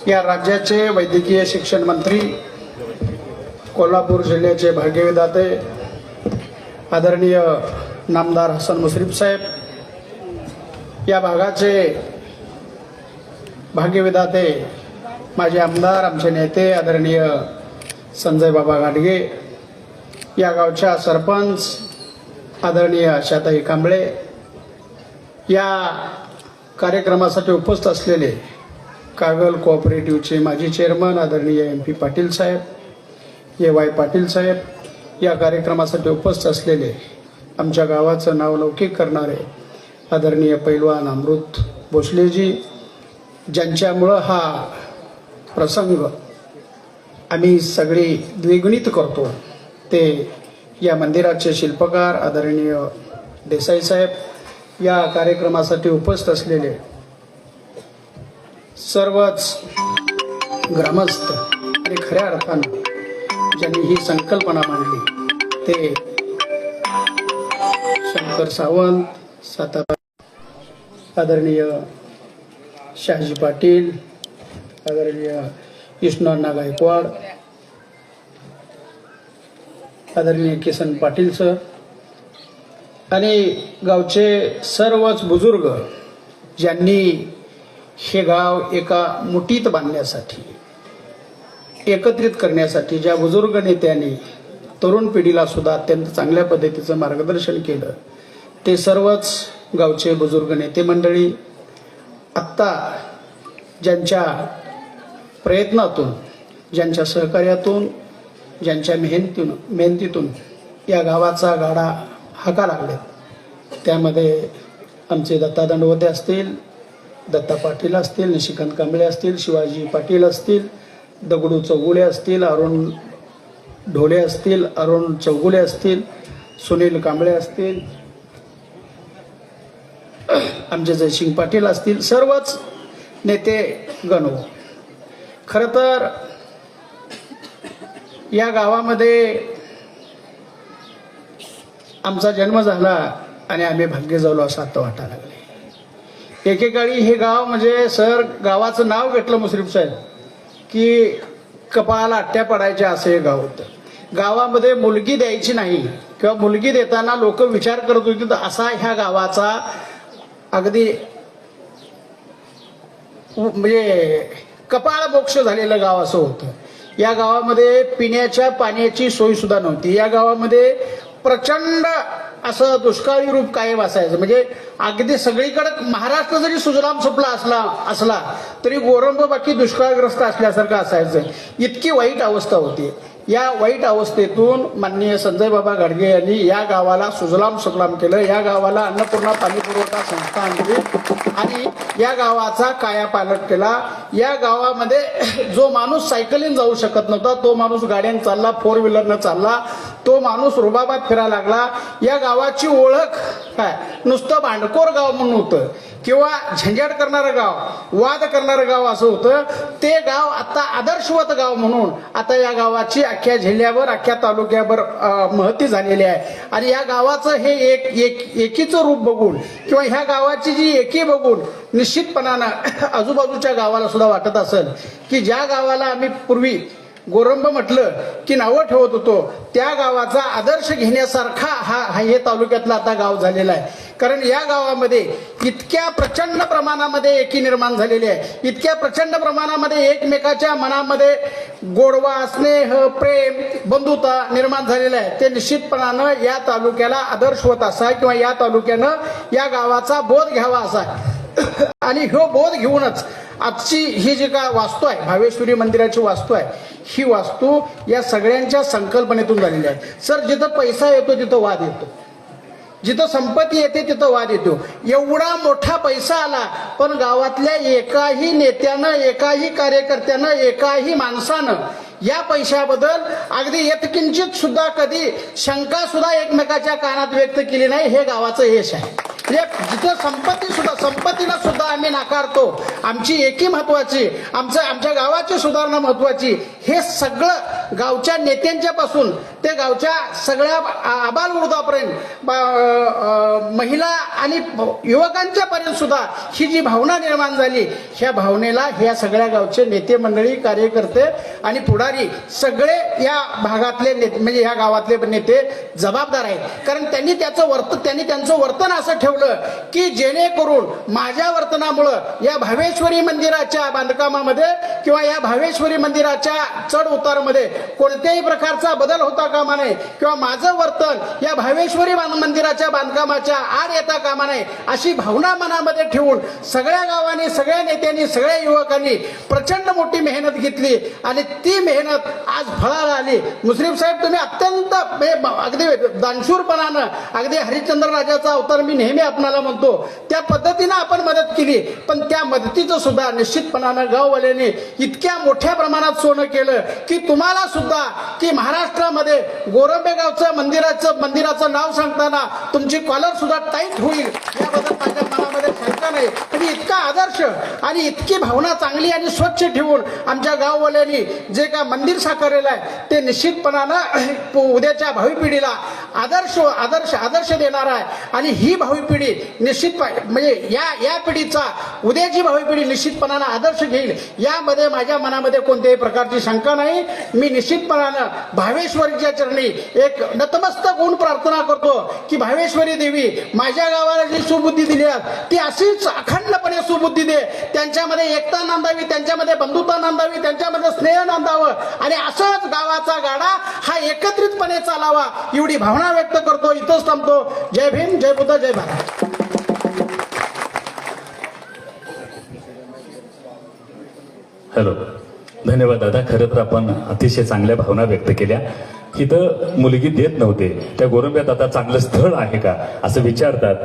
या राज्याचे वैद्यकीय शिक्षण मंत्री, कोल्हापूर जिल्ह्याचे भाग्यविधाते आदरणीय नामदार हसन मुश्रीफ साहेब, या भागाचे भाग्यविधाते माजी आमदार, आमचे नेते आदरणीय संजय बाबा गाडगे, या गावच्या सरपंच आदरणीय आशाताई कांबळे, या कार्यक्रमासाठी उपस्थित असलेले कागल कोऑपरेटिव्हचे माजी चेअरमन आदरणीय MP पाटील साहेब, AY पाटील साहेब, या कार्यक्रमासाठी उपस्थित असलेले आमच्या गावाचं नावलौकिक करणारे आदरणीय पैलवान अमृत भोसलेजी, ज्यांच्यामुळं हा प्रसंग आम्ही सगळी द्विगुणित करतो, ते या मंदिराचे शिल्पकार आदरणीय देसाई साहेब, या कार्यक्रमासाठी उपस्थित असलेले सर्वच ग्रामस्थ आणि खऱ्या अर्थानं ज्यांनी ही संकल्पना मांडली ते शंकर सावंत, सातारा आदरणीय शहाजी पाटील, आदरणीय विष्णुअण्णा गायकवाड, आदरणीय किसन पाटील सर आणि गावचे सर्वच बुजुर्ग, ज्यांनी हे गाव एका मुठीत बांधण्यासाठी, एकत्रित करण्यासाठी, ज्या बुजुर्ग नेत्यांनी तरुण पिढीला सुद्धा अत्यंत चांगल्या पद्धतीचं मार्गदर्शन केलं, ते सर्वच गावचे बुजुर्ग नेते मंडळी आत्ता ज्यांच्या प्रयत्नातून, ज्यांच्या सहकार्यातून, ज्यांच्या मेहनतीतून या गावाचा गाडा हाका लागले, त्यामध्ये आमचे दत्ता दंडवते असतील, दत्ता पाटील असतील, निशिकांत कांबळे असतील, शिवाजी पाटील असतील, दगडू चौगुले असतील, अरुण ढोले असतील, अरुण चौगुले असतील, सुनील कांबळे असतील, आमचे जयसिंग पाटील असतील, सर्वच नेते गण. खरं तर या गावामध्ये आमचा जन्म झाला आणि आम्ही भाग्य झालो असं आता वाटायला लागले. एकेकाळी हे गाव म्हणजे सर गावाचं नाव घेतलं मुश्रीफ साहेब की कपाळाला आट्या पडायच्या असं हे गाव होतं. गावामध्ये मुलगी द्यायची नाही किंवा मुलगी देताना लोक विचार करत होते तर असा ह्या गावाचा अगदी म्हणजे कपाळ मोक्ष झालेलं गाव असं होतं. या गावामध्ये पिण्याच्या पाण्याची सोय सुद्धा नव्हती. या गावामध्ये प्रचंड असं दुष्काळी रूप कायम असायचं. म्हणजे अगदी सगळीकडे महाराष्ट्र जरी सुजलाम सुफला असला तरी गोरंब बाकी दुष्काळग्रस्त असल्यासारखं असायचं. इतकी वाईट अवस्था होती. या वाईट अवस्थेतून माननीय संजय बाबा गाडगे यांनी या गावाला सुजलाम सुफलाम केलं. या गावाला अन्नपूर्णा पाणी पुरवठा संस्था आणली आणि या गावाचा कायापालट केला. या गावामध्ये जो माणूस सायकलीन जाऊ शकत नव्हता तो माणूस गाड्यान चालला, 4 व्हीलरनं चालला, तो माणूस रुबाबात फिरायला लागला. या गावाची ओळख काय नुसतं भांडखोर गाव म्हणून होतं किंवा झंझट करणारं गाव, वाद करणारं गाव असं होतं. ते गाव आता आदर्शवत गाव म्हणून आता या गावाची अख्ख्या जिल्ह्यावर, अख्ख्या तालुक्यावर महती झालेली आहे. आणि या गावाचं हे एकीचं रूप बघून किंवा ह्या गावाची जी एकी बघून निश्चितपणानं आजूबाजूच्या गावाला सुद्धा वाटत असेल की ज्या गावाला आम्ही पूर्वी गोरंब म्हटलं की नावं ठेवत होतो त्या गावाचा आदर्श घेण्यासारखा हे तालुक्यातलं आता गाव झालेलं आहे. कारण या गावामध्ये इतक्या प्रचंड प्रमाणामध्ये एकी निर्माण झालेली आहे, इतक्या प्रचंड प्रमाणामध्ये एकमेकाच्या मनामध्ये गोडवा, स्नेह, प्रेम, बंधुता निर्माण झालेला आहे. ते निश्चितपणानं या तालुक्याला आदर्श होत असा किंवा या तालुक्यानं या गावाचा बोध घ्यावा असा. आणि हो बोध घेऊनच आजची ही जी का वास्तू आहे, भावेश्वरी मंदिराची वास्तू आहे, ही वास्तू या सगळ्यांच्या संकल्पनेतून झालेली आहे. सर जिथं पैसा येतो तिथं वाद येतो, जिथं संपत्ती येते तिथं वाद येतो. एवढा मोठा पैसा आला पण गावातल्या एकाही नेत्यानं, एकाही कार्यकर्त्यानं, एकाही माणसानं या पैशाबद्दल अगदी यत्किंचित सुद्धा कधी शंका सुद्धा एकमेकाच्या कानात व्यक्त केली नाही. हे गावाचं यश आहे. जिथं संपत्तीला सुद्धा आम्ही नाकारतो, आमची एकी महत्वाची, आमच्या गावाची सुधारणा महत्वाची, हे सगळं गावच्या नेत्यांच्या पासून ते गावच्या सगळ्या आबालवृद्धापर्यंत महिला आणि युवकांच्या पर्यंत सुद्धा ही जी भावना निर्माण झाली, ह्या भावनेला ह्या सगळ्या गावचे नेते मंडळी, कार्यकर्ते आणि पुढारी सगळे या भागातले म्हणजे या गावातले नेते जबाबदार आहेत. कारण त्यांनी त्यांचं वर्तन असं ठेवलं की जेणेकरून माझ्या वर्तनामुळं या भावेश्वरी मंदिराच्या बांधकामामध्ये किंवा या भावेश्वरी मंदिराच्या चढ उतारमध्ये कोणत्याही प्रकारचा बदल होता कामा नये किंवा माझं वर्तन या भावेश्वरी मंदिराच्या बांधकामाच्या आड येता कामा नये अशी भावना मनामध्ये ठेवून सगळ्या गावांनी, सगळ्या नेत्यांनी, सगळ्या युवकांनी प्रचंड मोठी मेहनत घेतली आणि ती मेहनत आज फळाला आली. मुश्रीफ साहेब, तुम्ही अत्यंत अगदी दानशूरपणानं, अगदी हरिश्चंद्र राजाचा अवतार मी नेहमी आपणाला म्हणतो, त्या पद्धतीनं आपण मदत केली. पण त्या मदतीचं सुद्धा निश्चितपणानं गाववाल्यांनी इतक्या मोठ्या प्रमाणात सोनं केलं की तुम्हाला सुद्धा की महाराष्ट्रामध्ये गोरंबे गावचं मंदिराचं नाव सांगताना तुमची कॉलर सुद्धा टाईट होईल याबद्दल माझ्या मनामध्ये शंका नाही. तुम्ही इतका आदर्श आणि इतकी भावना चांगली आणि स्वच्छ ठेवून आमच्या गाववाल्यांनी जे का मंदिर साकारलेलं आहे ते निश्चितपणानं उद्याच्या भावी पिढीला आदर्श देणार आहे. आणि ही भावी पिढी निश्चित म्हणजे या पिढीचा उद्याची भावी पिढी निश्चितपणानं आदर्श घेईल यामध्ये माझ्या मनामध्ये कोणत्याही प्रकारची शंका नाही. मी निश्चितपणानं भावेश्वरीच्या चरणी एक नतमस्तक होऊन प्रार्थना करतो की भावेश्वरी देवी माझ्या गावाला जी सुबुद्धी दिली आहे ती अशीच अखंडपणे सुबुद्धी दे. त्यांच्यामध्ये एकता नांदावी, त्यांच्यामध्ये बंधुता नांदावी, त्यांच्यामध्ये स्नेह नांदावं आणि असंच गावाचा गाडा हा एकत्रितपणे चालावा एवढी भावना व्यक्त करतो. इथंच थांबतो. जय भीम, जय बुद्ध, जय भारत. हॅलो, धन्यवाद दादा. खरं तर आपण अतिशय चांगल्या भावना व्यक्त केल्या. इथं मुलगी देत नव्हते, त्या गोरंब्यात आता चांगलं स्थळ आहे का असं विचारतात.